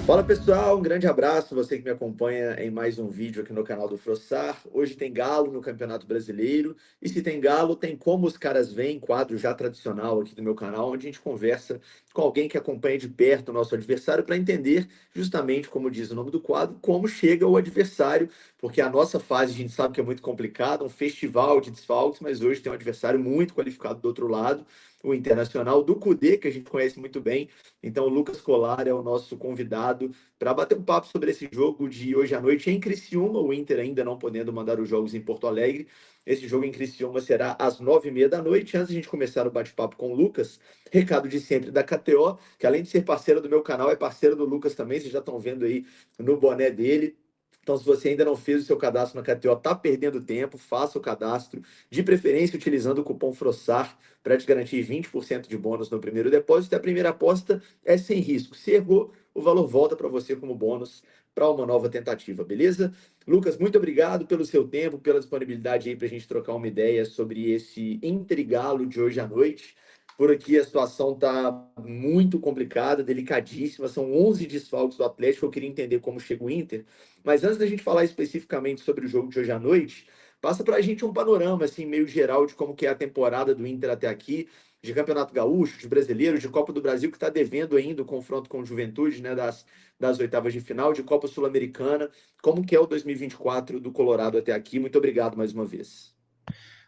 Fala pessoal, um grande abraço, você que me acompanha em mais um vídeo aqui no canal do Frossar. Hoje tem Galo no Campeonato Brasileiro, e se tem Galo, tem Como os Caras Vêm, quadro já tradicional aqui do meu canal, onde a gente conversa com alguém que acompanha de perto o nosso adversário para entender, justamente como diz o nome do quadro, como chega o adversário, porque a nossa fase a gente sabe que é muito complicada, um festival de desfalques, mas hoje tem um adversário muito qualificado do outro lado, o Internacional do Cudê, que a gente conhece muito bem. Então, o Lucas Colar é o nosso convidado para bater um papo sobre esse jogo de hoje à noite em Criciúma, o Inter ainda não podendo mandar os jogos em Porto Alegre. Esse jogo em Criciúma será às 9h30 da noite. Antes de a gente começar o bate-papo com o Lucas, recado de sempre da KTO, que além de ser parceira do meu canal, é parceira do Lucas também. Vocês já estão vendo aí no boné dele. Então, se você ainda não fez o seu cadastro na KTO, tá perdendo tempo, faça o cadastro, de preferência utilizando o cupom FROSSAR para te garantir 20% de bônus no primeiro depósito. E a primeira aposta é sem risco. Se errou, o valor volta para você como bônus para uma nova tentativa, beleza? Lucas, muito obrigado pelo seu tempo, pela disponibilidade aí para a gente trocar uma ideia sobre esse Inter e Galo de hoje à noite. Por aqui a situação está muito complicada, delicadíssima. São 11 desfalques do Atlético. Eu queria entender como chega o Inter. Mas antes da gente falar especificamente sobre o jogo de hoje à noite, passa para a gente um panorama assim meio geral de como que é a temporada do Inter até aqui, de Campeonato Gaúcho, de Brasileiro, de Copa do Brasil, que está devendo ainda o confronto com o Juventude, né, das oitavas de final, de Copa Sul-Americana. Como que é o 2024 do Colorado até aqui? Muito obrigado mais uma vez.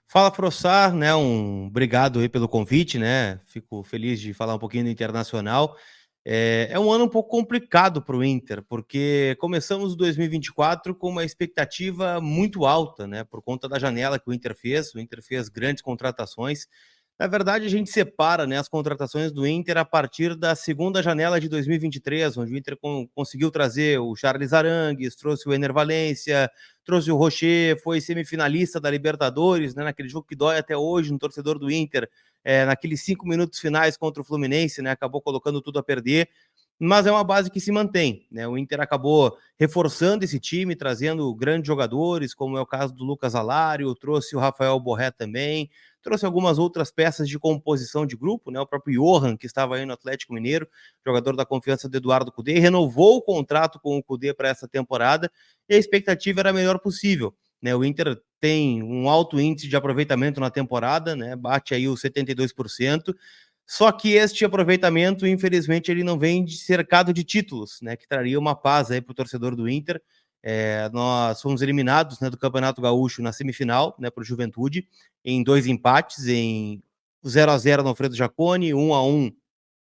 Fala, Frossar, né? Obrigado aí pelo convite, né? Fico feliz de falar um pouquinho do Internacional. É um ano um pouco complicado para o Inter, porque começamos 2024 com uma expectativa muito alta, né? Por conta da janela que o Inter fez. O Inter fez grandes contratações. Na verdade, a gente separa, né, as contratações do Inter a partir da segunda janela de 2023, onde o Inter conseguiu trazer o Charles Arangues, trouxe o Ener Valencia, trouxe o Rocher, foi semifinalista da Libertadores, né, naquele jogo que dói até hoje no torcedor do Inter, naqueles 5 minutos finais contra o Fluminense, né, acabou colocando tudo a perder, mas é uma base que se mantém, né? O Inter acabou reforçando esse time, trazendo grandes jogadores, como é o caso do Lucas Alário, trouxe o Rafael Borré também, trouxe algumas outras peças de composição de grupo, né? O próprio Johan, que estava aí no Atlético Mineiro, jogador da confiança do Eduardo Cudê, renovou o contrato com o Cudê para essa temporada, e a expectativa era a melhor possível, né? O Inter tem um alto índice de aproveitamento na temporada, né? Bate aí os 72%. Só que este aproveitamento, infelizmente, ele não vem cercado de títulos, né? Que traria uma paz aí para o torcedor do Inter. Nós fomos eliminados, né, do Campeonato Gaúcho na semifinal, né, para o Juventude, em 2 empates, em 0-0 no Alfredo Jaconi, 1-1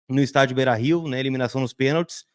no estádio Beira-Rio, né, eliminação nos pênaltis.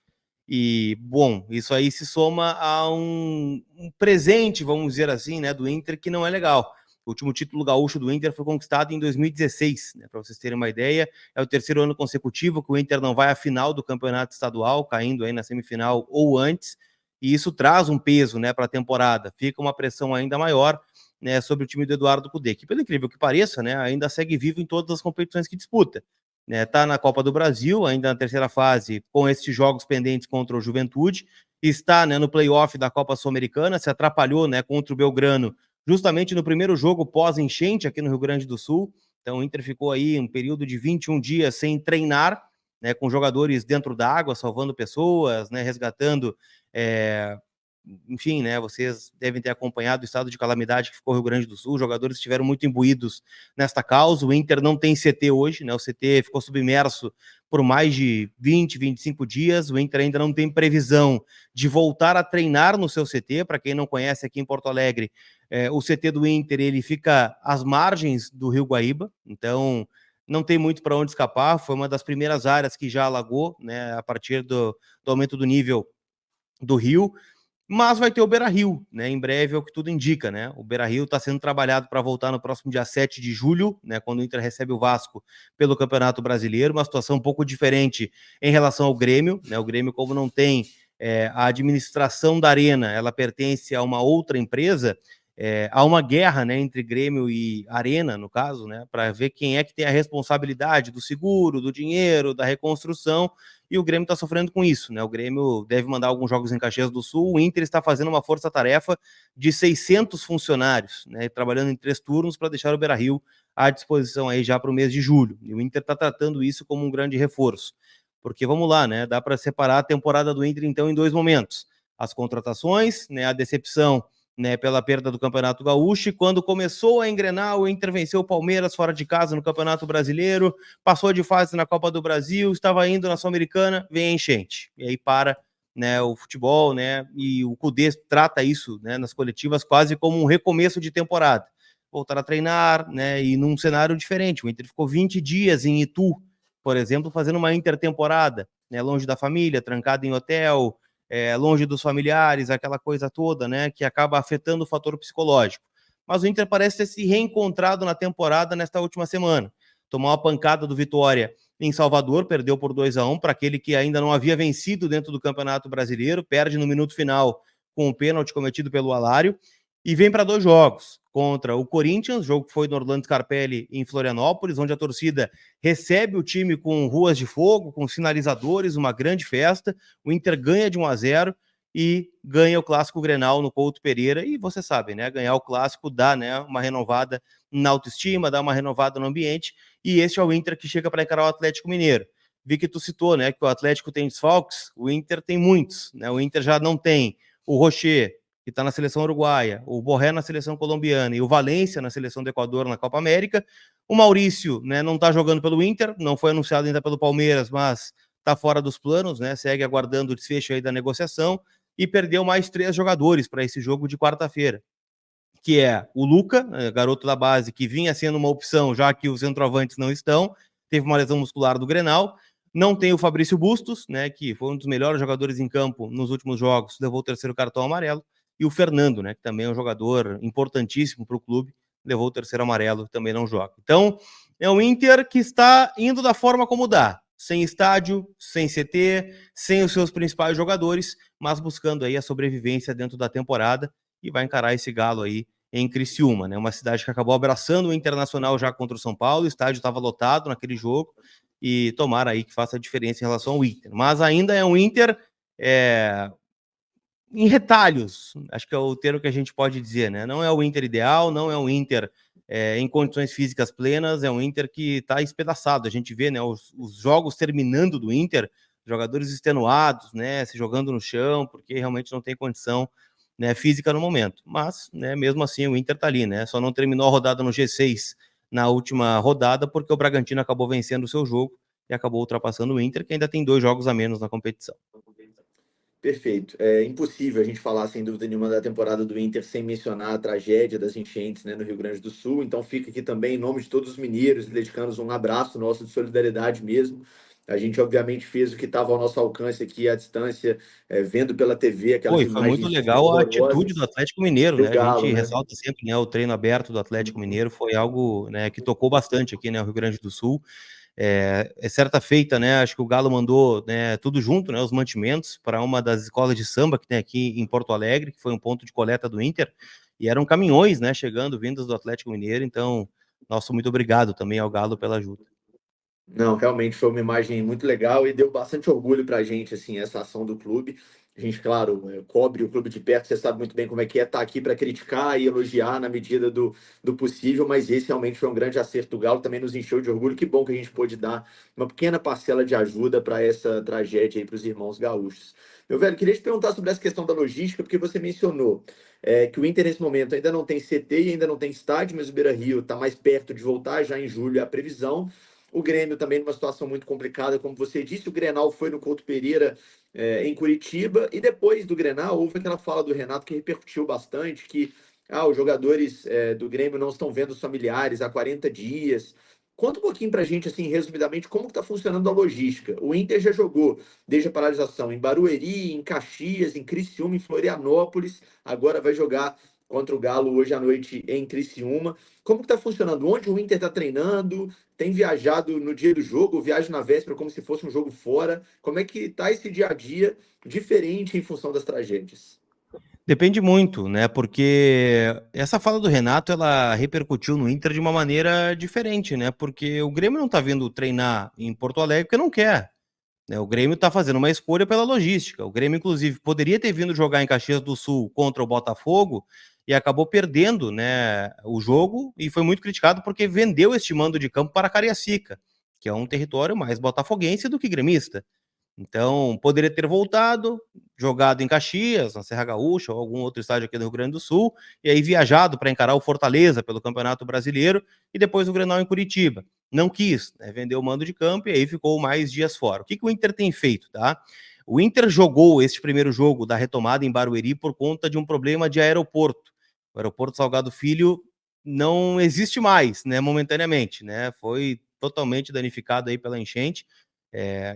E, bom, isso aí se soma a um presente, vamos dizer assim, né, do Inter, que não é legal. O último título gaúcho do Inter foi conquistado em 2016, né, para vocês terem uma ideia. É o terceiro ano consecutivo que o Inter não vai à final do campeonato estadual, caindo aí na semifinal ou antes, e isso traz um peso, né, para a temporada. Fica uma pressão ainda maior, né, sobre o time do Eduardo Cudê, que, pelo incrível que pareça, né, ainda segue vivo em todas as competições que disputa. Né, tá na Copa do Brasil, ainda na terceira fase, com esses jogos pendentes contra o Juventude, está, né, no playoff da Copa Sul-Americana, se atrapalhou, né, contra o Belgrano, justamente no primeiro jogo pós-enchente aqui no Rio Grande do Sul. Então o Inter ficou aí um período de 21 dias sem treinar, né, com jogadores dentro da água, salvando pessoas, né, resgatando enfim, né, vocês devem ter acompanhado o estado de calamidade que ficou o Rio Grande do Sul, os jogadores estiveram muito imbuídos nesta causa. O Inter não tem CT hoje, né, o CT ficou submerso por mais de 20, 25 dias, o Inter ainda não tem previsão de voltar a treinar no seu CT. Para quem não conhece, aqui em Porto Alegre, o CT do Inter, ele fica às margens do Rio Guaíba, então não tem muito para onde escapar. Foi uma das primeiras áreas que já alagou, né, a partir do aumento do nível do rio, mas vai ter o Beira-Rio, né? Em breve é o que tudo indica, né? O Beira-Rio está sendo trabalhado para voltar no próximo dia 7 de julho, né? Quando o Inter recebe o Vasco pelo Campeonato Brasileiro, uma situação um pouco diferente em relação ao Grêmio, né? O Grêmio, como não tem a administração da arena, ela pertence a uma outra empresa. Há uma guerra, né, entre Grêmio e Arena, no caso, né, para ver quem é que tem a responsabilidade do seguro, do dinheiro, da reconstrução, e o Grêmio está sofrendo com isso, né? O Grêmio deve mandar alguns jogos em Caxias do Sul, o Inter está fazendo uma força-tarefa de 600 funcionários, né, trabalhando em 3 turnos para deixar o Beira-Rio à disposição aí já para o mês de julho, e o Inter está tratando isso como um grande reforço. Porque vamos lá, né? Dá para separar a temporada do Inter, então, em dois momentos: as contratações, né? A decepção, né, pela perda do Campeonato Gaúcho, e quando começou a engrenar, o Inter venceu o Palmeiras fora de casa no Campeonato Brasileiro, passou de fase na Copa do Brasil, estava indo na Sul-Americana, vem a enchente. E aí para, né, o futebol, né, e o Cudê trata isso, né, nas coletivas quase como um recomeço de temporada. Voltar a treinar, né, e num cenário diferente. O Inter ficou 20 dias em Itu, por exemplo, fazendo uma intertemporada, né, longe da família, trancado em hotel, longe dos familiares, aquela coisa toda, né, que acaba afetando o fator psicológico. Mas o Inter parece ter se reencontrado na temporada nesta última semana. Tomou uma pancada do Vitória em Salvador, perdeu por 2-1 para aquele que ainda não havia vencido dentro do Campeonato Brasileiro, perde no minuto final com o pênalti cometido pelo Alário, e vem para 2 jogos, contra o Corinthians, jogo que foi no Orlando Scarpelli em Florianópolis, onde a torcida recebe o time com ruas de fogo, com sinalizadores, uma grande festa. O Inter ganha de 1-0 e ganha o Clássico Grenal no Couto Pereira, e você sabe, né, ganhar o Clássico dá, né, uma renovada na autoestima, dá uma renovada no ambiente, e esse é o Inter que chega para encarar o Atlético Mineiro. Vi que tu citou, né, que o Atlético tem desfalques, o Inter tem muitos, né, o Inter já não tem o Rocher, que está na seleção uruguaia, o Borré na seleção colombiana e o Valência na seleção do Equador na Copa América. O Maurício, né, não está jogando pelo Inter, não foi anunciado ainda pelo Palmeiras, mas está fora dos planos, né, segue aguardando o desfecho aí da negociação, e perdeu mais 3 jogadores para esse jogo de quarta-feira, que é o Luca, garoto da base, que vinha sendo uma opção, já que os centroavantes não estão, teve uma lesão muscular do Grenal. Não tem o Fabrício Bustos, né, que foi um dos melhores jogadores em campo nos últimos jogos, levou o 3º cartão amarelo, e o Fernando, né, que também é um jogador importantíssimo para o clube, levou o 3º amarelo, também não joga. Então, é um Inter que está indo da forma como dá, sem estádio, sem CT, sem os seus principais jogadores, mas buscando aí a sobrevivência dentro da temporada, e vai encarar esse Galo aí em Criciúma, né? Uma cidade que acabou abraçando o Internacional já contra o São Paulo, o estádio estava lotado naquele jogo, e tomara aí que faça a diferença em relação ao Inter. Mas ainda é um Inter em retalhos, acho que é o termo que a gente pode dizer, né? Não é o Inter ideal, não é um Inter em condições físicas plenas, é um Inter que está espedaçado. A gente vê, né, os jogos terminando do Inter, jogadores extenuados, né, se jogando no chão, porque realmente não tem condição, né, física no momento. Mas, né, mesmo assim, o Inter está ali, né? Só não terminou a rodada no G6 na última rodada, porque o Bragantino acabou vencendo o seu jogo e acabou ultrapassando o Inter, que ainda tem 2 jogos a menos na competição. Perfeito. É impossível a gente falar, sem dúvida nenhuma, da temporada do Inter sem mencionar a tragédia das enchentes, né, no Rio Grande do Sul. Então fica aqui também, em nome de todos os mineiros, dedicando um abraço nosso de solidariedade mesmo. A gente, obviamente, fez o que estava ao nosso alcance aqui, à distância, vendo pela TV aquelas Foi muito imagens legal a atitude do horrorosas Atlético Mineiro, do né? A gente Galo, né? ressalta sempre, né, o treino aberto do Atlético Mineiro foi algo, né, que tocou bastante aqui, né, o Rio Grande do Sul. Certa feita, né, acho que o Galo mandou, né, tudo junto, né, os mantimentos para uma das escolas de samba que tem aqui em Porto Alegre, que foi um ponto de coleta do Inter, e eram caminhões, né, chegando, vindos do Atlético Mineiro. Então, nosso muito obrigado também ao Galo pela ajuda. Não, realmente foi uma imagem muito legal e deu bastante orgulho para a gente, assim, essa ação do clube. A gente, claro, cobre o clube de perto, você sabe muito bem como é que é estar aqui para criticar e elogiar na medida do possível, mas esse realmente foi um grande acerto do Galo, também nos encheu de orgulho. Que bom que a gente pôde dar uma pequena parcela de ajuda para essa tragédia aí para os irmãos gaúchos. Meu velho, queria te perguntar sobre essa questão da logística, porque você mencionou que o Inter nesse momento ainda não tem CT e ainda não tem estádio, mas o Beira-Rio está mais perto de voltar, já em julho é a previsão. O Grêmio também numa situação muito complicada, como você disse. O Grenal foi no Couto Pereira, em Curitiba, e depois do Grenal houve aquela fala do Renato que repercutiu bastante, que os jogadores do Grêmio não estão vendo os familiares há 40 dias. Conta um pouquinho pra gente, assim, resumidamente, como está funcionando a logística. O Inter já jogou, desde a paralisação, em Barueri, em Caxias, em Criciúma, em Florianópolis, agora vai jogar contra o Galo hoje à noite em Criciúma. Como que está funcionando? Onde o Inter está treinando? Tem viajado no dia do jogo, viaja na véspera como se fosse um jogo fora? Como é que está esse dia a dia diferente em função das tragédias? Depende muito, né? Porque essa fala do Renato, ela repercutiu no Inter de uma maneira diferente, né? Porque o Grêmio não tá vindo treinar em Porto Alegre porque não quer, né? O Grêmio tá fazendo uma escolha pela logística. O Grêmio, inclusive, poderia ter vindo jogar em Caxias do Sul contra o Botafogo e acabou perdendo, né, o jogo, e foi muito criticado porque vendeu este mando de campo para Cariacica. que é um território mais botafoguense do que gremista. Então, poderia ter voltado, jogado em Caxias, na Serra Gaúcha, ou algum outro estádio aqui do Rio Grande do Sul, e aí viajado para encarar o Fortaleza pelo Campeonato Brasileiro, e depois o Grenal em Curitiba. Não quis, né, vendeu o mando de campo, e aí ficou mais dias fora. O que o Inter tem feito, tá? O Inter jogou este primeiro jogo da retomada em Barueri por conta de um problema de aeroporto. O aeroporto Salgado Filho não existe mais, né, momentaneamente, né? Foi totalmente danificado aí pela enchente.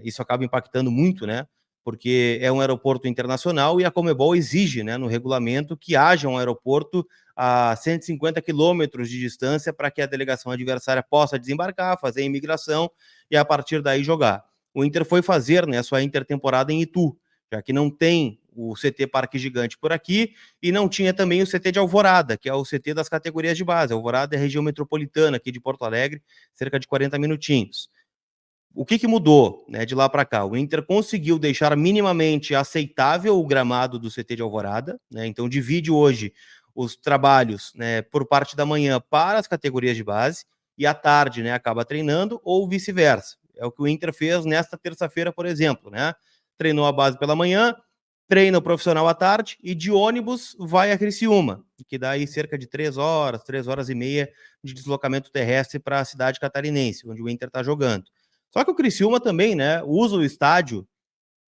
Isso acaba impactando muito, né? Porque é um aeroporto internacional e a Conmebol exige, né, no regulamento que haja um aeroporto a 150 quilômetros de distância para que a delegação adversária possa desembarcar, fazer a imigração e a partir daí jogar. O Inter foi fazer, né, sua intertemporada em Itu, já que não tem o CT Parque Gigante por aqui e não tinha também o CT de Alvorada, que é o CT das categorias de base. Alvorada é a região metropolitana aqui de Porto Alegre, cerca de 40 minutinhos. O que mudou, né, de lá para cá? O Inter conseguiu deixar minimamente aceitável o gramado do CT de Alvorada, né? Então divide hoje os trabalhos, né, por parte da manhã para as categorias de base e à tarde, né, acaba treinando ou vice-versa. É o que o Inter fez nesta terça-feira, por exemplo, né? Treinou a base pela manhã, treina o profissional à tarde e de ônibus vai a Criciúma, que dá aí cerca de 3 horas e meia de deslocamento terrestre para a cidade catarinense, onde o Inter está jogando. Só que o Criciúma também, né, usa o estádio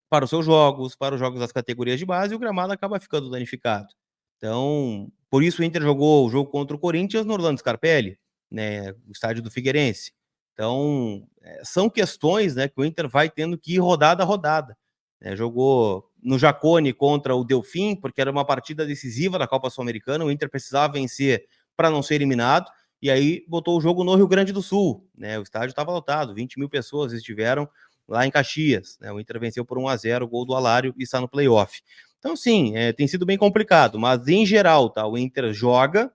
para os seus jogos, para os jogos das categorias de base, e o gramado acaba ficando danificado. Então, por isso o Inter jogou o jogo contra o Corinthians no Orlando Scarpelli, né, o estádio do Figueirense. Então, são questões, né, que o Inter vai tendo que ir rodada a rodada. Jogou no Jacone contra o Delfim, porque era uma partida decisiva da Copa Sul-Americana, o Inter precisava vencer para não ser eliminado, e aí botou o jogo no Rio Grande do Sul, né, o estádio estava lotado, 20 mil pessoas estiveram lá em Caxias, né, o Inter venceu por 1-0, gol do Alário e está no playoff. Então, sim, tem sido bem complicado, mas em geral, tá, o Inter joga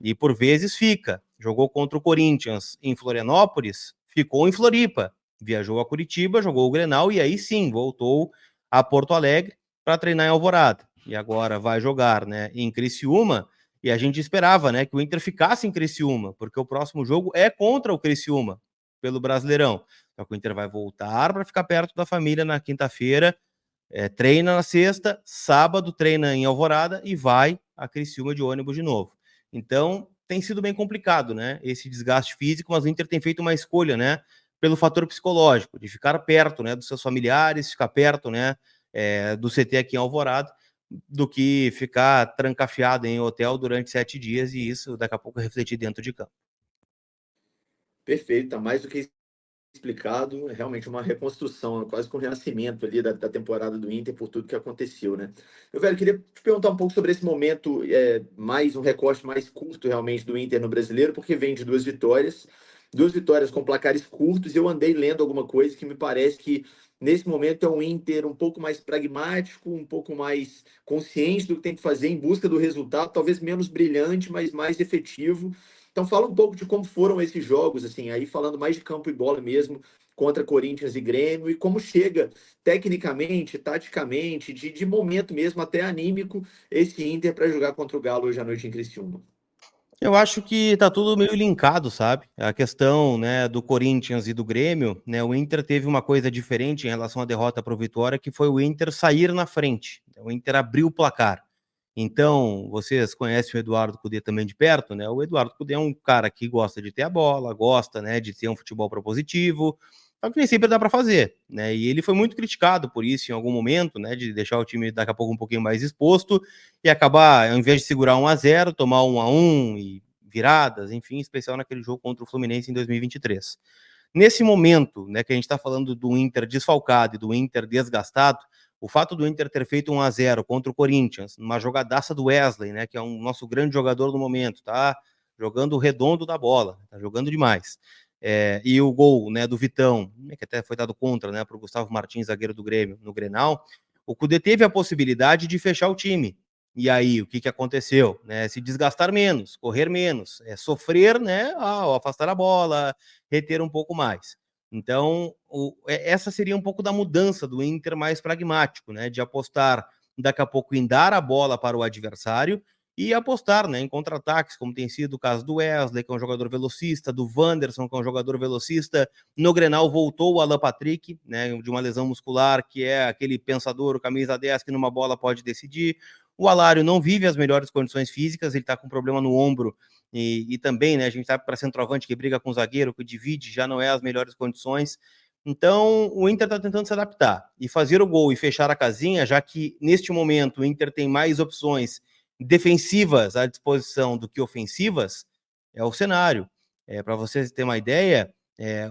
e por vezes fica. Jogou contra o Corinthians em Florianópolis, ficou em Floripa, viajou a Curitiba, jogou o Grenal e aí sim voltou a Porto Alegre para treinar em Alvorada. E agora vai jogar, né, em Criciúma, e a gente esperava, né, que o Inter ficasse em Criciúma, porque o próximo jogo é contra o Criciúma pelo Brasileirão. Então o Inter vai voltar para ficar perto da família na quinta-feira, treina na sexta, sábado treina em Alvorada e vai a Criciúma de ônibus de novo. Então, tem sido bem complicado, né, esse desgaste físico, mas o Inter tem feito uma escolha, né, pelo fator psicológico, de ficar perto, né, dos seus familiares, ficar perto, né, do CT aqui em Alvorada, do que ficar trancafiado em hotel durante 7 dias e isso daqui a pouco refletir dentro de campo. Perfeito, tá mais do que explicado, é realmente uma reconstrução, quase que um renascimento ali da temporada do Inter por tudo que aconteceu, né? Eu, velho, queria te perguntar um pouco sobre esse momento, mais um recorte mais curto realmente do Inter no Brasileiro, porque vem de duas vitórias com placares curtos, e eu andei lendo alguma coisa que me parece que nesse momento é um Inter um pouco mais pragmático, um pouco mais consciente do que tem que fazer em busca do resultado, talvez menos brilhante, mas mais efetivo. Então fala um pouco de como foram esses jogos, assim, aí falando mais de campo e bola mesmo, contra Corinthians e Grêmio, e como chega tecnicamente, taticamente, de momento mesmo, até anímico, esse Inter para jogar contra o Galo hoje à noite em Criciúma. Eu acho que tá tudo meio linkado, sabe? A questão, né, do Corinthians e do Grêmio, né? O Inter teve uma coisa diferente em relação à derrota para o Vitória, que foi o Inter sair na frente. O Inter abriu o placar. Então, vocês conhecem o Eduardo Cudê também de perto, né? O Eduardo Cudê é um cara que gosta de ter a bola, gosta, né, de ter um futebol propositivo, só que nem sempre dá para fazer, né? E ele foi muito criticado por isso em algum momento, né, de deixar o time daqui a pouco um pouquinho mais exposto e acabar, ao invés de segurar 1-0, tomar 1-1 e viradas, enfim, especial naquele jogo contra o Fluminense em 2023. Nesse momento, né, que a gente está falando do Inter desfalcado e do Inter desgastado, o fato do Inter ter feito 1-0 contra o Corinthians, numa jogadaça do Wesley, né, que é um nosso grande jogador no momento, tá jogando o redondo da bola, tá jogando demais. E o gol, né, do Vitão, que até foi dado contra, né, para o Gustavo Martins, zagueiro do Grêmio, no Grenal, o Cudê teve a possibilidade de fechar o time. E aí, o que aconteceu? Né, se desgastar menos, correr menos, sofrer, né, ao afastar a bola, reter um pouco mais. Então, essa seria um pouco da mudança do Inter mais pragmático, né, de apostar daqui a pouco em dar a bola para o adversário e apostar, né, em contra-ataques, como tem sido o caso do Wesley, que é um jogador velocista, do Wanderson, que é um jogador velocista. No Grenal voltou o Alan Patrick, né, de uma lesão muscular, que é aquele pensador, o camisa 10, que numa bola pode decidir. O Alário não vive as melhores condições físicas, ele está com problema no ombro, e também, né, a gente sabe para centroavante que briga com o zagueiro, que divide, já não é as melhores condições. Então, o Inter está tentando se adaptar e fazer o gol e fechar a casinha, já que neste momento o Inter tem mais opções defensivas à disposição do que ofensivas, é o cenário. Para vocês terem uma ideia,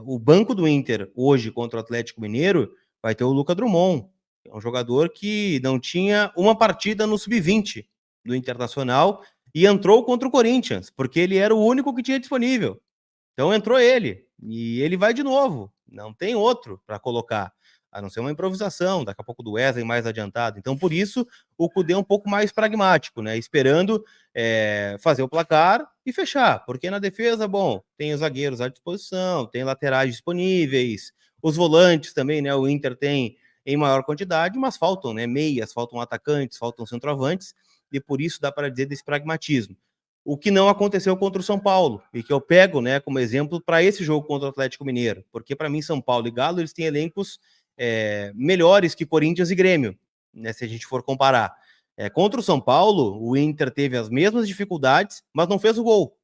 o banco do Inter hoje contra o Atlético Mineiro vai ter o Lucas Drummond, que é um jogador que não tinha uma partida no sub-20 do Internacional e entrou contra o Corinthians, porque ele era o único que tinha disponível. Então entrou ele, e ele vai de novo, não tem outro para colocar, a não ser uma improvisação, daqui a pouco do Wesley mais adiantado. Então, por isso, o Cudê é um pouco mais pragmático, né? Esperando fazer o placar e fechar, porque na defesa, bom, tem os zagueiros à disposição, tem laterais disponíveis, os volantes também, né? O Inter tem em maior quantidade, mas faltam, né? Meias, faltam atacantes, faltam centroavantes, e por isso dá para dizer desse pragmatismo. O que não aconteceu contra o São Paulo, e que eu pego, né, como exemplo para esse jogo contra o Atlético Mineiro, porque para mim São Paulo e Galo eles têm elencos melhores que Corinthians e Grêmio, né, se a gente for comparar. Contra o São Paulo, o Inter teve as mesmas dificuldades, mas não fez o gol.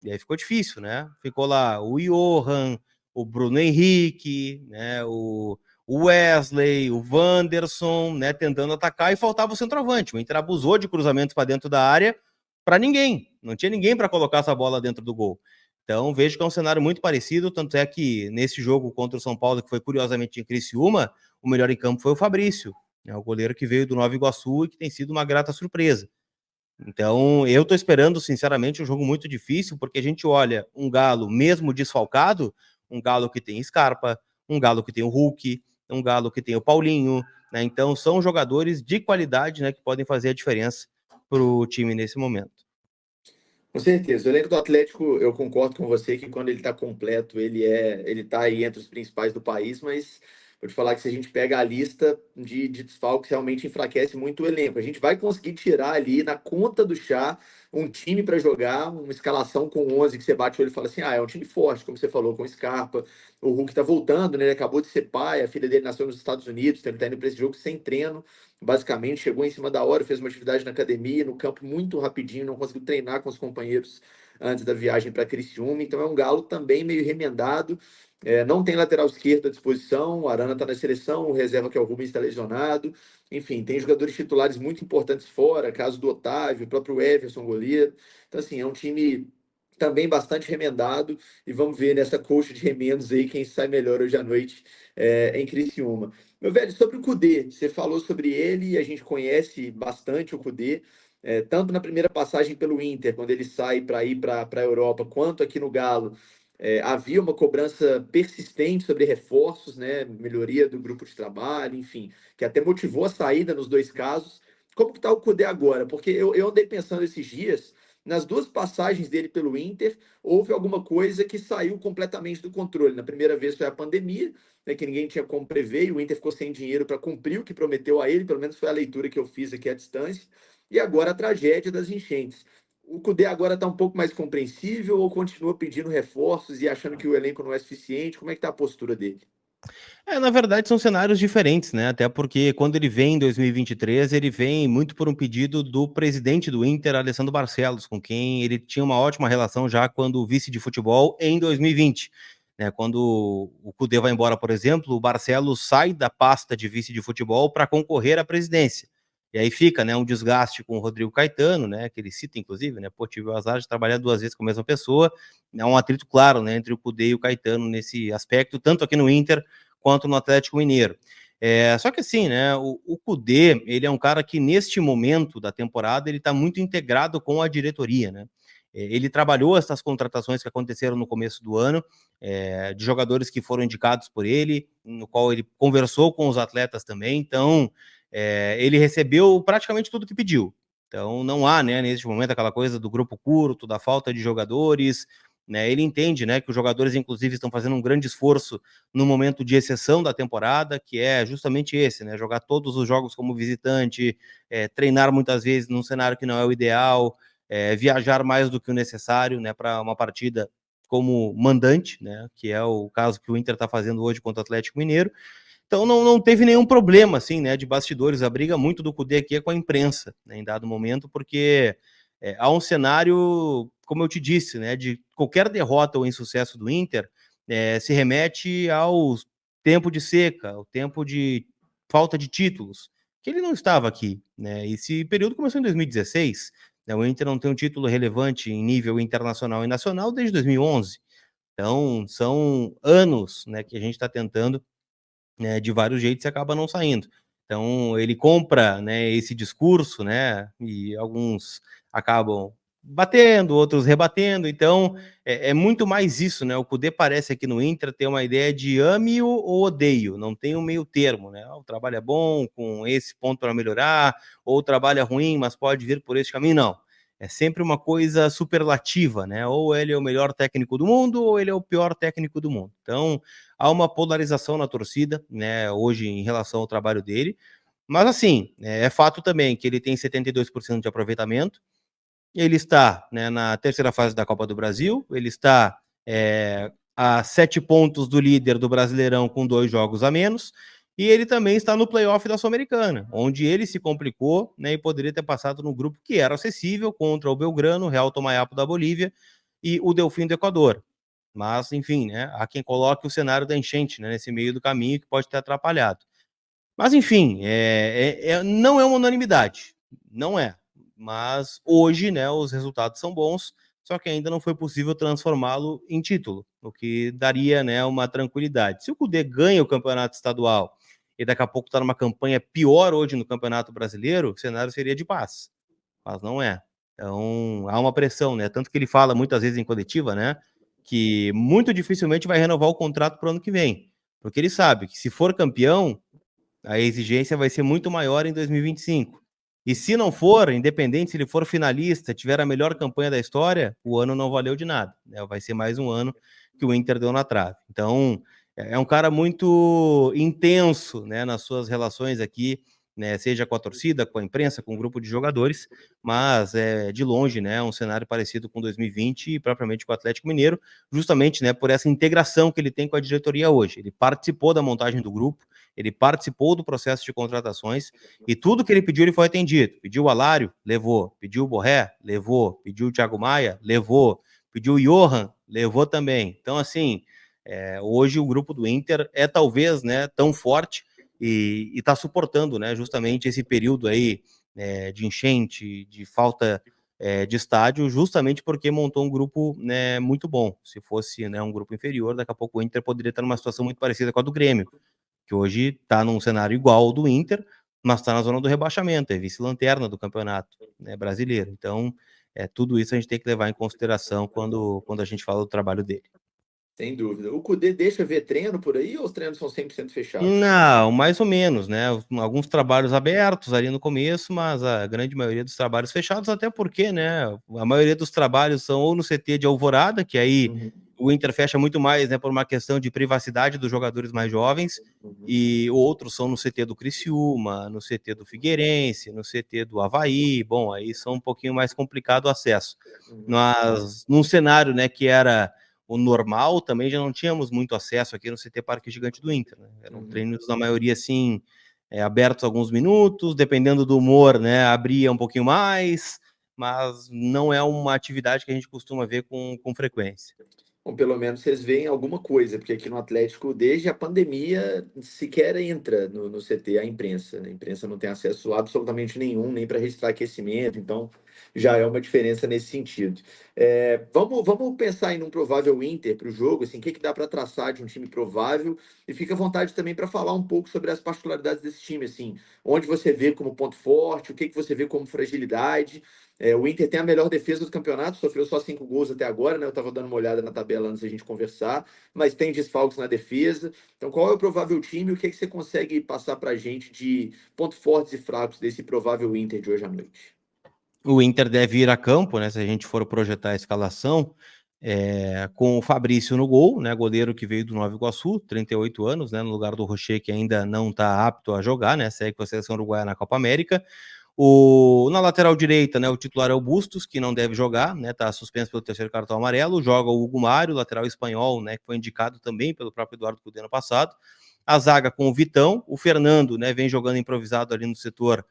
E aí ficou difícil, né? Ficou lá o Johan, o Bruno Henrique, né, o Wesley, o Wanderson, né, tentando atacar, e faltava o centroavante. O Inter abusou de cruzamentos para dentro da área para ninguém. Não tinha ninguém para colocar essa bola dentro do gol. Então, vejo que é um cenário muito parecido, tanto é que nesse jogo contra o São Paulo, que foi curiosamente em Criciúma, o melhor em campo foi o Fabrício, né, o goleiro que veio do Nova Iguaçu e que tem sido uma grata surpresa. Então, eu estou esperando, sinceramente, um jogo muito difícil, porque a gente olha um Galo, mesmo desfalcado, um Galo que tem Scarpa, um Galo que tem o Hulk, um Galo que tem o Paulinho, né? Então, são jogadores de qualidade, né, que podem fazer a diferença para o time nesse momento. Com certeza. O elenco do Atlético, eu concordo com você que quando ele está completo, ele tá aí entre os principais do país, mas vou te falar que se a gente pega a lista de desfalques, realmente enfraquece muito o elenco. A gente vai conseguir tirar ali na conta do chá um time para jogar, uma escalação com 11 que você bate o olho e fala assim: ah, é um time forte, como você falou, com Scarpa. O Hulk tá voltando, né? Ele acabou de ser pai, a filha dele nasceu nos Estados Unidos, então ele tá indo para esse jogo sem treino. Basicamente, chegou em cima da hora, fez uma atividade na academia, no campo muito rapidinho, não conseguiu treinar com os companheiros antes da viagem para Criciúma. Então é um Galo também meio remendado. Não tem lateral esquerdo à disposição, o Arana está na seleção, o reserva que é o Rubens está lesionado. Enfim, tem jogadores titulares muito importantes fora, caso do Otávio, o próprio Everson, goleiro. Então, assim, é um time também bastante remendado, e vamos ver nessa coxa de remendos aí quem sai melhor hoje à noite em Criciúma. Meu velho, sobre o Cudê, você falou sobre ele e a gente conhece bastante o Cudê, tanto na primeira passagem pelo Inter, quando ele sai para ir para a Europa, quanto aqui no Galo. Havia uma cobrança persistente sobre reforços, né, melhoria do grupo de trabalho, enfim, que até motivou a saída nos dois casos. Como que está o Cudê agora? Porque eu andei pensando esses dias, nas duas passagens dele pelo Inter, houve alguma coisa que saiu completamente do controle. Na primeira vez foi a pandemia, né, que ninguém tinha como prever, e o Inter ficou sem dinheiro para cumprir o que prometeu a ele, pelo menos foi a leitura que eu fiz aqui à distância. E agora a tragédia das enchentes. O Cudê agora está um pouco mais compreensível ou continua pedindo reforços e achando que o elenco não é suficiente? Como é que está a postura dele? Na verdade, são cenários diferentes, né? Até porque quando ele vem em 2023, ele vem muito por um pedido do presidente do Inter, Alessandro Barcelos, com quem ele tinha uma ótima relação já quando vice de futebol em 2020. Né? Quando o Cudê vai embora, por exemplo, o Barcelos sai da pasta de vice de futebol para concorrer à presidência. E aí fica, né, um desgaste com o Rodrigo Caetano, né, que ele cita, inclusive, né, pô, tive o azar de trabalhar duas vezes com a mesma pessoa. É um atrito claro, né, entre o Cudê e o Caetano nesse aspecto, tanto aqui no Inter quanto no Atlético Mineiro. Só que assim, né, o Cudê, ele é um cara que neste momento da temporada, ele está muito integrado com a diretoria, né? Ele trabalhou essas contratações que aconteceram no começo do ano, de jogadores que foram indicados por ele, no qual ele conversou com os atletas também, então ele recebeu praticamente tudo que pediu. Então não há, né, neste momento, aquela coisa do grupo curto, da falta de jogadores, né? Ele entende, né, que os jogadores, inclusive, estão fazendo um grande esforço no momento de exceção da temporada, que é justamente esse, né? Jogar todos os jogos como visitante, treinar muitas vezes num cenário que não é o ideal. viajar mais do que o necessário, né, para uma partida como mandante, né, que é o caso que o Inter está fazendo hoje contra o Atlético Mineiro. Então não teve nenhum problema, assim, né, de bastidores. A briga muito do Cudê aqui é com a imprensa, né, em dado momento, porque há um cenário, como eu te disse, né, de qualquer derrota ou insucesso do Inter, se remete ao tempo de seca, ao tempo de falta de títulos, que ele não estava aqui, né, esse período começou em 2016, né, o Inter não tem um título relevante em nível internacional e nacional desde 2011, então são anos, né, que a gente está tentando, né, de vários jeitos e acaba não saindo. Então ele compra, né, esse discurso, né, e alguns acabam batendo, outros rebatendo, então é muito mais isso, né, o Cudê parece aqui no Inter ter uma ideia de ame-o ou odeio, não tem um meio termo, né, o trabalho é bom, com esse ponto para melhorar, ou o trabalho é ruim, mas pode vir por esse caminho, não. É sempre uma coisa superlativa, né, ou ele é o melhor técnico do mundo, ou ele é o pior técnico do mundo. Então, há uma polarização na torcida, né, hoje em relação ao trabalho dele, mas assim, é fato também que ele tem 72% de aproveitamento, ele está, né, na terceira fase da Copa do Brasil, ele está a 7 pontos do líder do Brasileirão com 2 jogos a menos, e ele também está no playoff da Sul-Americana, onde ele se complicou, né, e poderia ter passado no grupo que era acessível contra o Belgrano, o Real Tomayapo da Bolívia e o Delfim do Equador. Mas, enfim, né, há quem coloque o cenário da enchente, né, nesse meio do caminho que pode ter atrapalhado. Mas, enfim, não é uma unanimidade, não é. Mas hoje, né, os resultados são bons, só que ainda não foi possível transformá-lo em título, o que daria, né, uma tranquilidade. Se o Cudê ganha o campeonato estadual e daqui a pouco está numa campanha pior hoje no Campeonato Brasileiro, o cenário seria de paz, mas não é. Então, há uma pressão, né? Tanto que ele fala muitas vezes em coletiva, né? Que muito dificilmente vai renovar o contrato para o ano que vem. Porque ele sabe que se for campeão, a exigência vai ser muito maior em 2025. E se não for, independente se ele for finalista, tiver a melhor campanha da história, o ano não valeu de nada, né? Vai ser mais um ano que o Inter deu na trave. Então, é um cara muito intenso, né, nas suas relações aqui, né, seja com a torcida, com a imprensa, com o grupo de jogadores, mas é de longe, né, um cenário parecido com 2020 e propriamente com o Atlético Mineiro, justamente, né, por essa integração que ele tem com a diretoria hoje. Ele participou da montagem do grupo, ele participou do processo de contratações e tudo que ele pediu, ele foi atendido. Pediu o Alário, levou. Pediu o Borré, levou. Pediu o Thiago Maia, levou. Pediu o Johan, levou também. Então, assim, hoje o grupo do Inter é talvez, né, tão forte e está suportando, né, justamente esse período aí de enchente, de falta de estádio, justamente porque montou um grupo, né, muito bom. Se fosse, né, um grupo inferior, daqui a pouco o Inter poderia estar numa situação muito parecida com a do Grêmio, que hoje está num cenário igual ao do Inter, mas está na zona do rebaixamento, é vice-lanterna do campeonato, né, brasileiro. Então, tudo isso a gente tem que levar em consideração quando a gente fala do trabalho dele. Sem dúvida. O Cudê deixa ver treino por aí ou os treinos são 100% fechados? Não, mais ou menos, né? Alguns trabalhos abertos ali no começo, mas a grande maioria dos trabalhos fechados, até porque, né? A maioria dos trabalhos são ou no CT de Alvorada, que aí o Inter fecha muito mais, né? Por uma questão de privacidade dos jogadores mais jovens, e outros são no CT do Criciúma, no CT do Figueirense, no CT do Avaí. Bom, aí são um pouquinho mais complicado o acesso. Mas num cenário, né, que era o normal, também já não tínhamos muito acesso aqui no CT Parque Gigante do Inter, né? Eram treinos, na maioria, assim, abertos alguns minutos, dependendo do humor, né, abria um pouquinho mais, mas não é uma atividade que a gente costuma ver com frequência. Bom, pelo menos vocês veem alguma coisa, porque aqui no Atlético, desde a pandemia, sequer entra no CT a imprensa. A imprensa não tem acesso absolutamente nenhum, nem para registrar aquecimento, então já é uma diferença nesse sentido. Vamos pensar em um provável Inter para o jogo, assim, o que dá para traçar de um time provável, e fica à vontade também para falar um pouco sobre as particularidades desse time, assim, onde você vê como ponto forte, o que você vê como fragilidade. O Inter tem a melhor defesa do campeonato, sofreu só 5 gols até agora, né? Eu estava dando uma olhada na tabela antes da gente conversar, mas tem desfalques na defesa. Então, qual é o provável time? O que você consegue passar para a gente de pontos fortes e fracos desse provável Inter de hoje à noite? O Inter deve ir a campo, né? Se a gente for projetar a escalação, com o Fabrício no gol, né? Goleiro que veio do Nova Iguaçu, 38 anos, né? No lugar do Rocher, que ainda não está apto a jogar, né? Segue com a seleção uruguaia na Copa América. Na lateral direita, né, o titular é o Bustos, que não deve jogar, né, tá suspenso pelo terceiro cartão amarelo. Joga o Hugo Mário, lateral espanhol, né, que foi indicado também pelo próprio Eduardo Cudê no passado. A zaga com o Vitão, o Fernando, né, vem jogando improvisado ali no setor,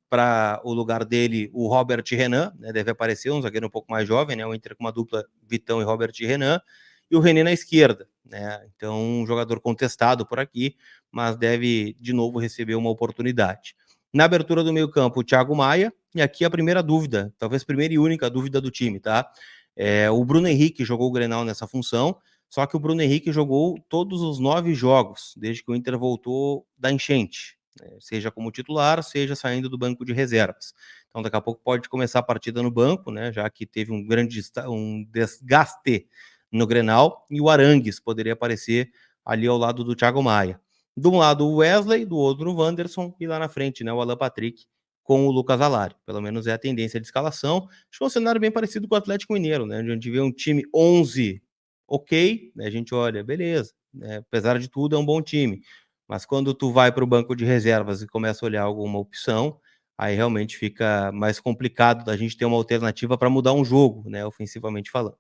para o lugar dele, o Robert Renan, né, deve aparecer, um zagueiro um pouco mais jovem, né, o Inter com uma dupla Vitão e Robert Renan, e o René na esquerda, né, então um jogador contestado por aqui, mas deve de novo receber uma oportunidade. Na abertura do meio-campo, o Thiago Maia, e aqui a primeira dúvida, talvez primeira e única dúvida do time, tá? O Bruno Henrique jogou o Grenal nessa função, só que o Bruno Henrique jogou todos os 9 jogos, desde que o Inter voltou da enchente, né? Seja como titular, seja saindo do banco de reservas. Então, daqui a pouco pode começar a partida no banco, né? Já que teve um grande desgaste no Grenal, e o Arangues poderia aparecer ali ao lado do Thiago Maia. De um lado o Wesley, do outro o Wanderson, e lá na frente, né, o Alan Patrick com o Lucas Alari. Pelo menos é a tendência de escalação. Acho que é um cenário bem parecido com o Atlético Mineiro, né? Onde a gente vê um time 11 ok, né, a gente olha, beleza, né, apesar de tudo é um bom time. Mas quando tu vai para o banco de reservas e começa a olhar alguma opção, aí realmente fica mais complicado da gente ter uma alternativa para mudar um jogo, né, ofensivamente falando.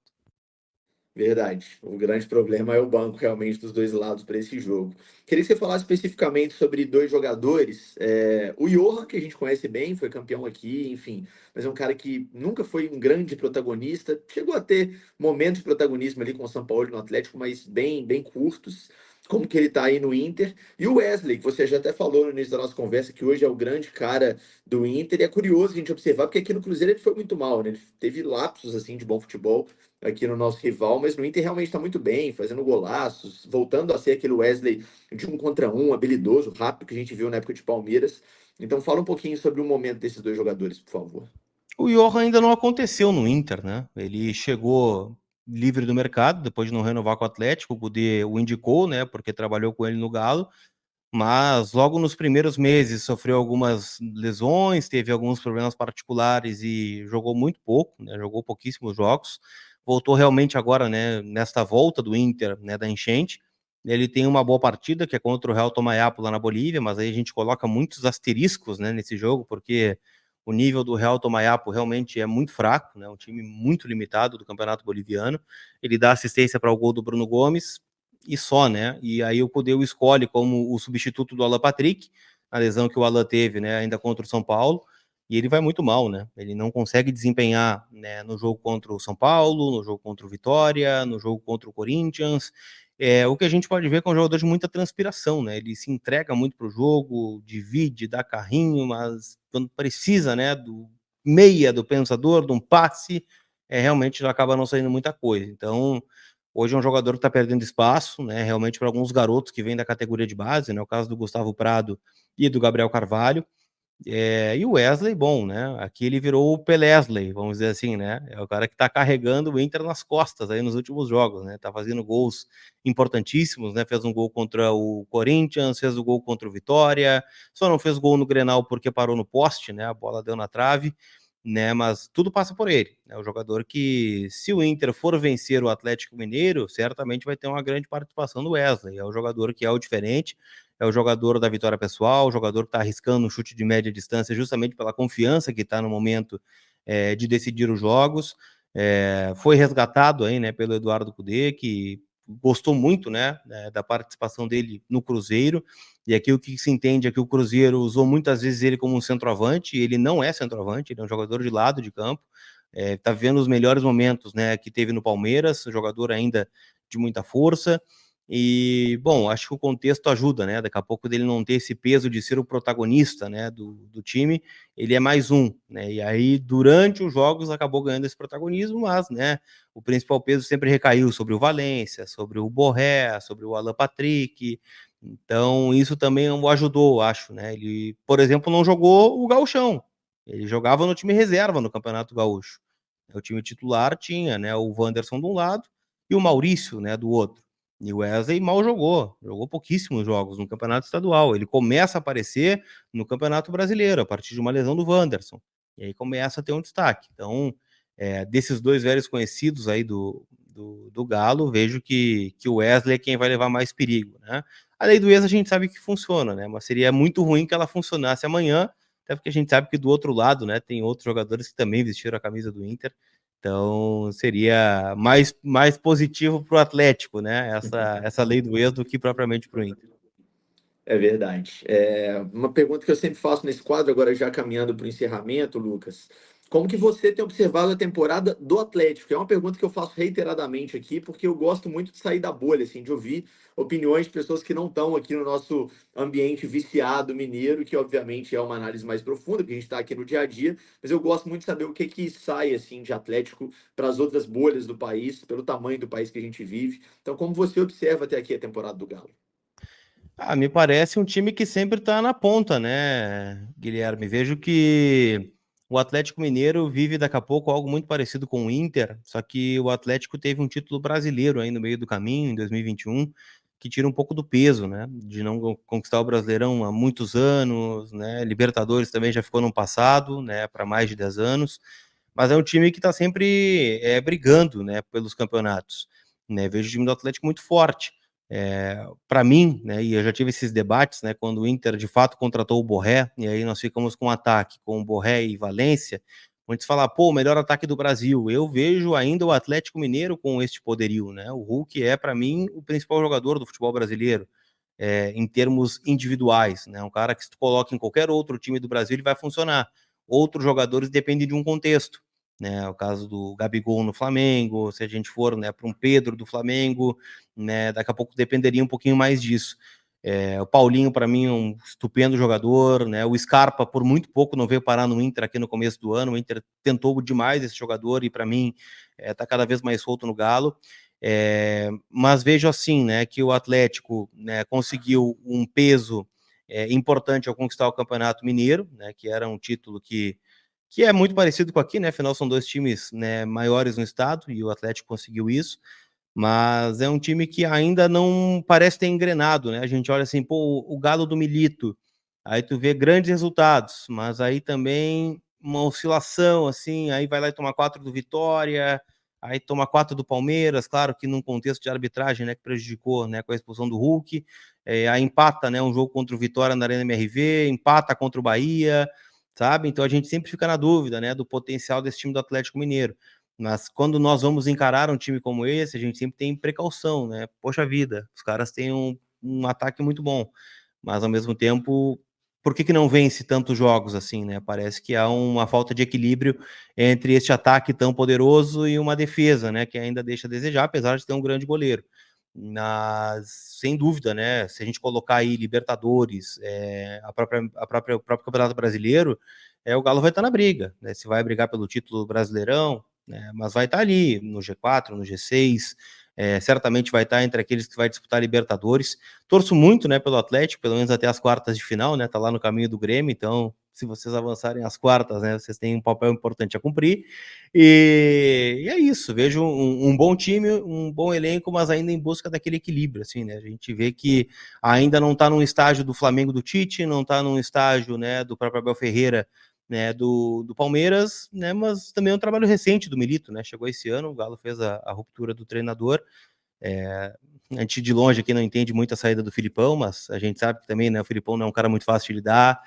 Verdade. O grande problema é o banco realmente dos dois lados para esse jogo. Queria que você falasse especificamente sobre dois jogadores. O Johan, que a gente conhece bem, foi campeão aqui, enfim, mas é um cara que nunca foi um grande protagonista. Chegou a ter momentos de protagonismo ali com o São Paulo no Atlético, mas bem, bem curtos. Como que ele tá aí no Inter. E o Wesley, que você já até falou no início da nossa conversa, que hoje é o grande cara do Inter. E é curioso a gente observar, porque aqui no Cruzeiro ele foi muito mal, né? Ele teve lapsos assim de bom futebol aqui no nosso rival, mas no Inter realmente está muito bem, fazendo golaços, voltando a ser aquele Wesley de 1 contra 1, habilidoso, rápido, que a gente viu na época de Palmeiras. Então fala um pouquinho sobre o momento desses dois jogadores, por favor. O Johan ainda não aconteceu no Inter, né? Ele chegou livre do mercado, depois de não renovar com o Atlético, o Cudê o indicou, né? Porque trabalhou com ele no Galo, mas logo nos primeiros meses sofreu algumas lesões, teve alguns problemas particulares e jogou muito pouco, né? Jogou pouquíssimos jogos. Voltou realmente agora, né? Nesta volta do Inter, né? Da enchente. Ele tem uma boa partida que é contra o Real Tomayapo lá na Bolívia, mas aí a gente coloca muitos asteriscos, né? Nesse jogo, porque o nível do Real Tomayapo realmente é muito fraco, né? Um time muito limitado do Campeonato Boliviano. Ele dá assistência para o gol do Bruno Gomes e só, né? E aí o Cudê o escolhe como o substituto do Alan Patrick, a lesão que o Alan teve, né? Ainda contra o São Paulo. E ele vai muito mal, né? Ele não consegue desempenhar, né, no jogo contra o São Paulo, no jogo contra o Vitória, no jogo contra o Corinthians. O que a gente pode ver é que é um jogador de muita transpiração, né? Ele se entrega muito pro jogo, divide, dá carrinho, mas quando precisa, né, do meia, do pensador, de um passe, realmente acaba não saindo muita coisa. Então, hoje é um jogador que está perdendo espaço, né? Realmente para alguns garotos que vêm da categoria de base, né? O caso do Gustavo Prado e do Gabriel Carvalho. E o Wesley, bom, né? Aqui ele virou o Pelesley, vamos dizer assim, né? É o cara que está carregando o Inter nas costas aí nos últimos jogos, né? Tá fazendo gols importantíssimos, né? Fez um gol contra o Corinthians, fez o gol contra o Vitória, só não fez gol no Grenal porque parou no poste, né? A bola deu na trave, né? Mas tudo passa por ele. É o jogador que, se o Inter for vencer o Atlético Mineiro, certamente vai ter uma grande participação do Wesley. É o jogador que é o diferente, é o jogador da vitória pessoal, o jogador que está arriscando um chute de média distância justamente pela confiança que está no momento de decidir os jogos. Foi resgatado aí, né, pelo Eduardo Cudê, que gostou muito, né, da participação dele no Cruzeiro. E aqui o que se entende é que o Cruzeiro usou muitas vezes ele como um centroavante, e ele não é centroavante, ele é um jogador de lado de campo. Tá vivendo os melhores momentos, né, que teve no Palmeiras, um jogador ainda de muita força. E, bom, acho que o contexto ajuda, né? Daqui a pouco dele não ter esse peso de ser o protagonista, né, do time, ele é mais um, né? E aí, durante os jogos, acabou ganhando esse protagonismo, mas, né, o principal peso sempre recaiu sobre o Valência, sobre o Borré, sobre o Alan Patrick. Então, isso também o ajudou, acho, né? Ele, por exemplo, não jogou o Gauchão. Ele jogava no time reserva no Campeonato Gaúcho. O time titular tinha, né, o Wanderson de um lado e o Maurício, né, do outro. E o Wesley mal jogou pouquíssimos jogos no campeonato estadual. Ele começa a aparecer no Campeonato Brasileiro, a partir de uma lesão do Wanderson. E aí começa a ter um destaque. Então, desses dois velhos conhecidos aí do Galo, vejo que o Wesley é quem vai levar mais perigo, né? A lei do ex a gente sabe que funciona, né? Mas seria muito ruim que ela funcionasse amanhã, até porque a gente sabe que do outro lado, né, tem outros jogadores que também vestiram a camisa do Inter, então seria mais positivo para o Atlético, né, essa lei do ex do que propriamente para o Inter. É verdade. Uma pergunta que eu sempre faço nesse quadro, agora já caminhando para o encerramento, Lucas. Como que você tem observado a temporada do Atlético? É uma pergunta que eu faço reiteradamente aqui, porque eu gosto muito de sair da bolha, assim, de ouvir opiniões de pessoas que não estão aqui no nosso ambiente viciado mineiro, que obviamente é uma análise mais profunda, porque a gente está aqui no dia a dia, mas eu gosto muito de saber o que que sai assim de Atlético para as outras bolhas do país, pelo tamanho do país que a gente vive. Então, como você observa até aqui a temporada do Galo? Me parece um time que sempre está na ponta, né, Guilherme? Vejo que o Atlético Mineiro vive daqui a pouco algo muito parecido com o Inter, só que o Atlético teve um título brasileiro aí no meio do caminho, em 2021, que tira um pouco do peso, né, de não conquistar o Brasileirão há muitos anos, né, Libertadores também já ficou no passado, né, para mais de 10 anos, mas é um time que está sempre brigando, né, pelos campeonatos, né? Vejo o time do Atlético muito forte. Para mim, né, e eu já tive esses debates, né, quando o Inter de fato contratou o Borré, e aí nós ficamos com um ataque com o Borré e Valência, muitos falam, pô, o melhor ataque do Brasil. Eu vejo ainda o Atlético Mineiro com este poderio, né? O Hulk é, para mim, o principal jogador do futebol brasileiro, em termos individuais, né? Um cara que se tu coloca em qualquer outro time do Brasil, ele vai funcionar. Outros jogadores dependem de um contexto, né? O caso do Gabigol no Flamengo, se a gente for, né, para um Pedro do Flamengo, né? Daqui a pouco dependeria um pouquinho mais disso. O Paulinho, para mim, é um estupendo jogador, né? O Scarpa, por muito pouco, não veio parar no Inter aqui no começo do ano. O Inter tentou demais esse jogador e, para mim, está cada vez mais solto no Galo. Mas vejo assim, né, que o Atlético, né, conseguiu um peso importante ao conquistar o Campeonato Mineiro, né, que era um título que é muito parecido com aqui, né? Afinal, são dois times, né, maiores no estado e o Atlético conseguiu isso. Mas é um time que ainda não parece ter engrenado, né? A gente olha assim, pô, o Galo do Milito, aí tu vê grandes resultados, mas aí também uma oscilação, assim, aí vai lá e toma 4 do Vitória, aí toma 4 do Palmeiras, claro que num contexto de arbitragem, né, que prejudicou, né, com a expulsão do Hulk, aí empata, né, um jogo contra o Vitória na Arena MRV, empata contra o Bahia, sabe? Então a gente sempre fica na dúvida, né, do potencial desse time do Atlético Mineiro. Mas quando nós vamos encarar um time como esse, a gente sempre tem precaução, né? Poxa vida, os caras têm um ataque muito bom, mas ao mesmo tempo, por que não vence tantos jogos assim, né? Parece que há uma falta de equilíbrio entre este ataque tão poderoso e uma defesa, né? Que ainda deixa a desejar, apesar de ter um grande goleiro. Mas, sem dúvida, né? Se a gente colocar aí Libertadores, o próprio Campeonato Brasileiro, o Galo vai estar na briga, né? Se vai brigar pelo título Brasileirão, né, mas vai estar ali no G4, no G6, certamente vai estar entre aqueles que vai disputar Libertadores. Torço muito, né, pelo Atlético, pelo menos até as quartas de final, né? Tá lá no caminho do Grêmio, então se vocês avançarem às quartas, né, vocês têm um papel importante a cumprir. E é isso, vejo um bom time, um bom elenco, mas ainda em busca daquele equilíbrio, assim, né? A gente vê que ainda não está num estágio do Flamengo do Tite, não está num estágio, né, do próprio Abel Ferreira, né, do Palmeiras, né, mas também é um trabalho recente do Milito, né? Chegou esse ano, o Galo fez a ruptura do treinador. A gente de longe aqui não entende muito a saída do Filipão, mas a gente sabe que também, né, o Filipão não é um cara muito fácil de lidar,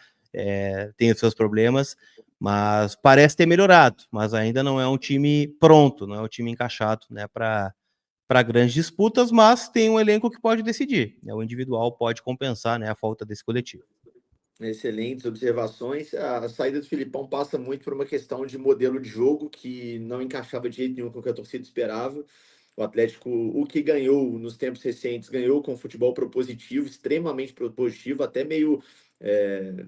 tem os seus problemas, mas parece ter melhorado, mas ainda não é um time pronto, não é um time encaixado, né, para grandes disputas, mas tem um elenco que pode decidir, né, o individual pode compensar, né, a falta desse coletivo. Excelentes observações. A saída do Filipão passa muito por uma questão de modelo de jogo que não encaixava de jeito nenhum com o que a torcida esperava. O Atlético, o que ganhou nos tempos recentes, ganhou com futebol propositivo, extremamente propositivo, até meio,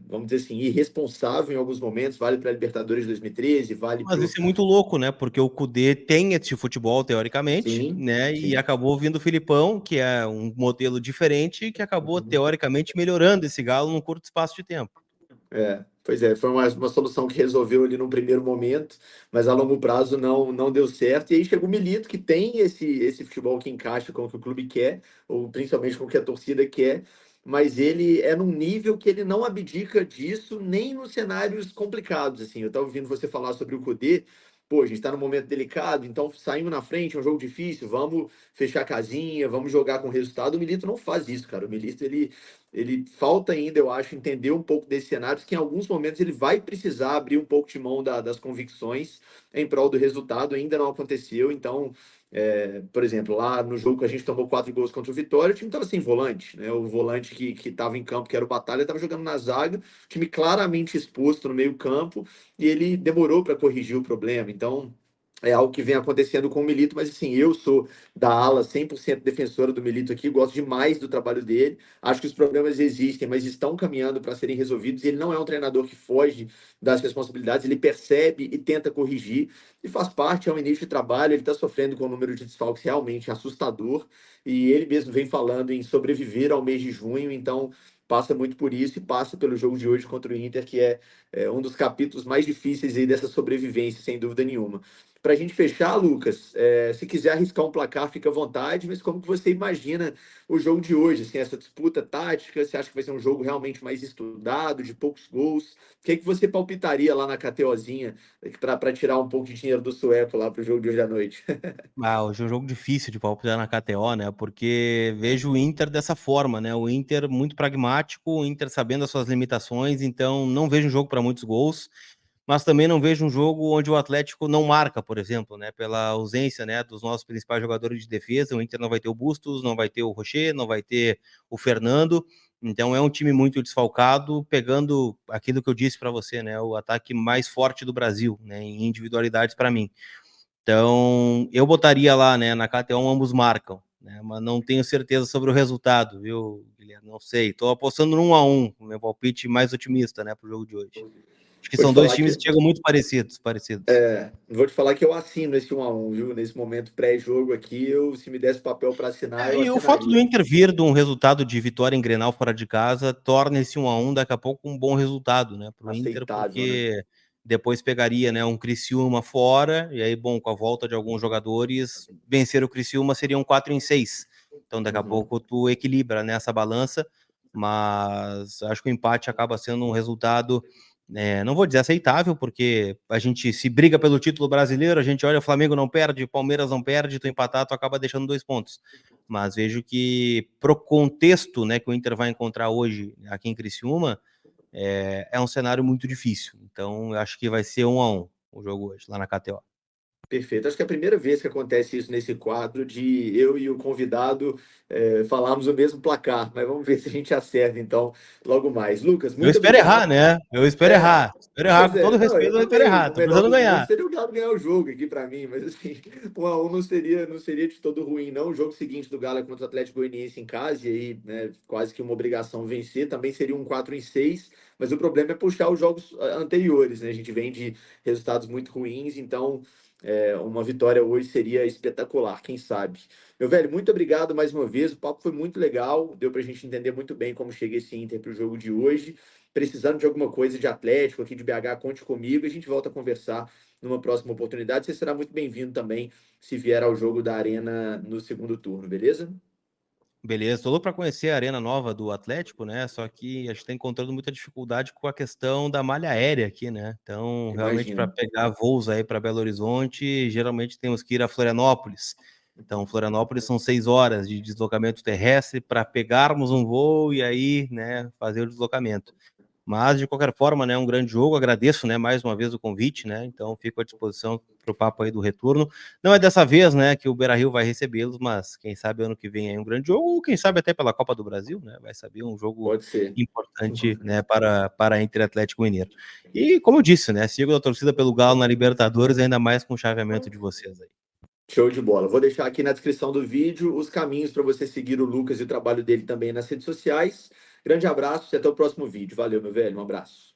vamos dizer assim, irresponsável em alguns momentos. Vale para a Libertadores de 2013, vale Mas para o. isso é muito louco, né? Porque o Cudê tem esse futebol, teoricamente, Sim, né? E sim. acabou vindo o Filipão, que é um modelo diferente, que acabou, Uhum. teoricamente, melhorando esse Galo num curto espaço de tempo. Pois é, foi uma solução que resolveu ali num primeiro momento, mas a longo prazo não deu certo. E aí chegou o Milito, que tem esse futebol que encaixa com o que o clube quer, ou principalmente com o que a torcida quer, mas ele é num nível que ele não abdica disso nem nos cenários complicados. Assim, eu estava ouvindo você falar sobre o Cudê. Pô, a gente está num momento delicado, então saímos na frente, é um jogo difícil, vamos fechar a casinha, vamos jogar com resultado. O Milito não faz isso, cara. O Milito, ele ele falta ainda, eu acho, entender um pouco desse cenário, que em alguns momentos ele vai precisar abrir um pouco de mão das convicções em prol do resultado, ainda não aconteceu, então, por exemplo, lá no jogo que a gente tomou 4 gols contra o Vitória, o time estava sem volante, né? O volante que estava em campo, que era o Batalha, estava jogando na zaga, o time claramente exposto no meio campo, e ele demorou para corrigir o problema, então é algo que vem acontecendo com o Milito, mas assim, eu sou da ala 100% defensora do Milito aqui, gosto demais do trabalho dele, acho que os problemas existem, mas estão caminhando para serem resolvidos, e ele não é um treinador que foge das responsabilidades, ele percebe e tenta corrigir, e faz parte, é um início de trabalho, ele está sofrendo com um número de desfalques realmente assustador, e ele mesmo vem falando em sobreviver ao mês de junho, então passa muito por isso, e passa pelo jogo de hoje contra o Inter, que é um dos capítulos mais difíceis aí dessa sobrevivência, sem dúvida nenhuma. Para a gente fechar, Lucas, se quiser arriscar um placar, fica à vontade, mas como que você imagina o jogo de hoje? Assim, essa disputa tática, você acha que vai ser um jogo realmente mais estudado, de poucos gols? O que é que você palpitaria lá na KTOzinha para tirar um pouco de dinheiro do sueco lá para o jogo de hoje à noite? Ah, hoje é um jogo difícil de palpitar na KTO, né? Porque vejo o Inter dessa forma, né? O Inter muito pragmático, o Inter sabendo as suas limitações, então não vejo um jogo para muitos gols, mas também não vejo um jogo onde o Atlético não marca, por exemplo, né? Pela ausência, né, dos nossos principais jogadores de defesa, o Inter não vai ter o Bustos, não vai ter o Rocher, não vai ter o Fernando, então é um time muito desfalcado, pegando aquilo que eu disse para você, né? O ataque mais forte do Brasil, né? Em individualidades para mim. Então, eu botaria lá, né, na KTO ambos marcam, né, mas não tenho certeza sobre o resultado, viu, Guilherme? Não sei. Tô apostando no 1-1, o meu palpite mais otimista, né, pro jogo de hoje. Acho que Vou te são dois falar times que que chegam muito parecidos. vou te falar que eu assino esse 1-1, viu? Nesse momento pré-jogo aqui, se me desse papel para assinar, eu E o fato do assinaria. Inter vir de um resultado de vitória em Grenal fora de casa torna esse 1-1 daqui a pouco um bom resultado, né, pro Inter, Aceitável, né? porque depois pegaria, né, um Criciúma fora, e aí, bom, com a volta de alguns jogadores, vencer o Criciúma seria um 4-6. Então, daqui a Uhum. pouco tu equilibra nessa balança, mas acho que o empate acaba sendo um resultado, não vou dizer aceitável, porque a gente se briga pelo título brasileiro, a gente olha, o Flamengo não perde, o Palmeiras não perde, tu empatar, tu acaba deixando 2 pontos. Mas vejo que pro contexto, né, que o Inter vai encontrar hoje aqui em Criciúma, é um cenário muito difícil. Então, eu acho que vai ser 1-1 o jogo hoje, lá na KTO. Perfeito. Acho que é a primeira vez que acontece isso nesse quadro, de eu e o convidado falarmos o mesmo placar, mas vamos ver se a gente acerta então logo mais. Lucas, Eu muito espero errar, obrigado. né? Eu espero É, errar. Espero errar pois com todo é, não, respeito, eu eu espero também. errar. O Tô melhor precisando dos mundos ganhar. seria o Galo ganhar o jogo aqui para mim, mas assim, 1-1 não seria de todo ruim, não. O jogo seguinte do Galo é contra o Atlético Goianiense em casa, e aí, né, quase que uma obrigação vencer. Também seria um 4-6, mas o problema é puxar os jogos anteriores, né? A gente vem de resultados muito ruins, então uma vitória hoje seria espetacular, quem sabe. Meu velho, muito obrigado mais uma vez. O papo foi muito legal, deu para a gente entender muito bem como chega esse Inter para o jogo de hoje. Precisando de alguma coisa de Atlético aqui de BH, conte comigo. A gente volta a conversar numa próxima oportunidade. Você será muito bem-vindo também se vier ao jogo da Arena no segundo turno, beleza? Beleza, tô louco para conhecer a arena nova do Atlético, né? Só que a gente tá encontrando muita dificuldade com a questão da malha aérea aqui, né? Então, realmente, para Imagino. pegar voos aí para Belo Horizonte, geralmente temos que ir a Florianópolis. Então, Florianópolis são 6 horas de deslocamento terrestre para pegarmos um voo e aí, né, fazer o deslocamento. Mas, de qualquer forma, né, um grande jogo. Agradeço, né, mais uma vez o convite, né? Então, fico à disposição para o papo aí do retorno. Não é dessa vez, né, que o Beira-Rio vai recebê-los, mas quem sabe ano que vem aí um grande jogo, ou quem sabe até pela Copa do Brasil, né? Vai saber, um jogo Pode ser. importante, né, para Inter e Atlético Mineiro. E, como eu disse, né, sigo a torcida pelo Galo na Libertadores, ainda mais com o chaveamento de vocês aí. Show de bola. Vou deixar aqui na descrição do vídeo os caminhos para você seguir o Lucas e o trabalho dele também nas redes sociais. Grande abraço e até o próximo vídeo. Valeu, meu velho. Um abraço.